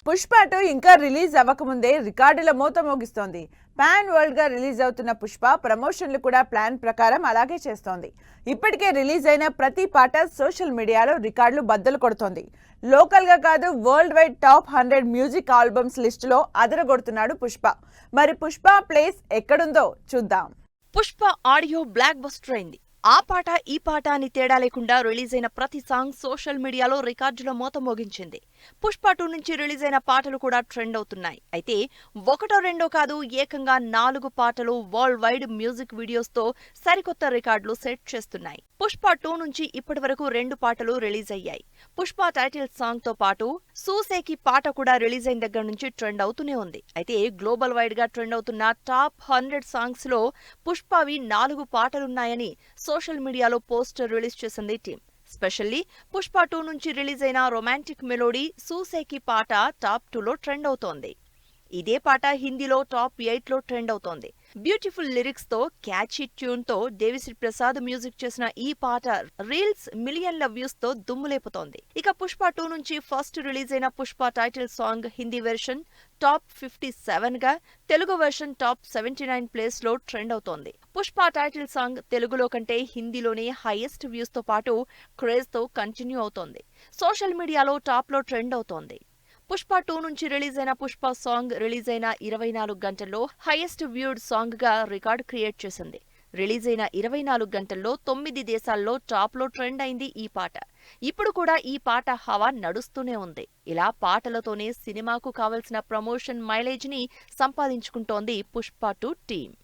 పుష్ప 2 ఇంకా రిలీజ్ అవ్వకముందే రికార్డుల మోత మోగిస్తోంది. పాన్ వరల్డ్ గా రిలీజ్ అవుతున్న పుష్ప ప్రమోషన్లు కూడా ప్లాన్ ప్రకారం అలాగే చేస్తోంది. ఇప్పటికే రిలీజ్ అయిన ప్రతి పాట సోషల్ మీడియాలో రికార్డులు బద్దలు కొడుతోంది. లోకల్ గా కాదు, world wide top 100 music albums లిస్టులో అదరగొడుతున్నాడు పుష్ప. మరి పుష్ప ప్లేస్ ఎక్కడుందో చూద్దాం. పుష్ప ఆడియో బ్లాక్ బస్టర్ అయింది. ఆ పాట ఈ పాట అని తేడా లేకుండా రిలీజ్ అయిన ప్రతి సాంగ్ సోషల్ మీడియాలో రికార్డుల మోత మోగించింది. పుష్ప 2 నుంచి రిలీజ్ అయిన పాటలు కూడా ట్రెండ్ అవుతున్నాయి. అయితే ఒకటో రెండో కాదు, ఏకంగా 4 పాటలు వరల్డ్ వైడ్ మ్యూజిక్ వీడియోస్తో సరికొత్త రికార్డులు సెట్ చేస్తున్నాయి. పుష్ప 2 నుంచి ఇప్పటి వరకు 2 పాటలు రిలీజ్ అయ్యాయి. పుష్ప టైటిల్ సాంగ్ తో పాటు సూసేకి పాట కూడా రిలీజ్ అయిన దగ్గర నుంచి ట్రెండ్ అవుతూనే ఉంది. అయితే గ్లోబల్ వైడ్ గా ట్రెండ్ అవుతున్న టాప్ 100 సాంగ్స్ లో పుష్పవి 4 పాటలున్నాయని సోషల్ మీడియాలో పోస్టర్ రిలీజ్ చేసింది టీమ్. స్పెషల్లీ పుష్ప 2 నుంచి రిలీజ్ అయిన రొమాంటిక్ మెలోడీ సూసేకి పాట టాప్ 2లో ట్రెండ్ అవుతోంది. ఇదే పాట హిందీలో టాప్ 8లో ట్రెండ్ అవుతోంది. బ్యూటిఫుల్ లిరిక్స్ తో క్యాచీ ట్యూన్ తో దేవిశ్రీ ప్రసాద్ మ్యూజిక్ చేసిన ఈ పాట రీల్స్ మిలియన్ల వ్యూస్ తో దుమ్ములేపుతోంది. ఇక పుష్ప 2 నుంచి ఫస్ట్ రిలీజ్ అయిన Pushpa title song Hindi version top 57 గా, తెలుగు వెర్షన్ టాప్ 79 ప్లేస్ లో ట్రెండ్ అవుతోంది. పుష్ప టైటిల్ సాంగ్ తెలుగులో కంటే హిందీలోనే హైయెస్ట్ వ్యూస్ తో పాటు క్రేజ్ తో కంటిన్యూ అవుతోంది. సోషల్ మీడియాలో టాప్ లో ట్రెండ్ అవుతోంది. పుష్ప 2 నుంచి రిలీజ్ అయిన పుష్ప సాంగ్ రిలీజ్ అయిన 24 గంటల్లో హైయెస్ట్ వ్యూడ్ సాంగ్ గా రికార్డ్ క్రియేట్ చేసింది. రిలీజ్ అయిన 24 గంటల్లో 9 దేశాల్లో టాప్ లో ట్రెండ్ అయింది ఈ పాట. ఇప్పుడు కూడా ఈ పాట హవా నడుస్తూనే ఉంది. ఇలా పాటలతోనే సినిమాకు కావలసిన ప్రమోషన్ మైలేజ్ ని సంపాదించుకుంటోంది పుష్ప 2 టీమ్.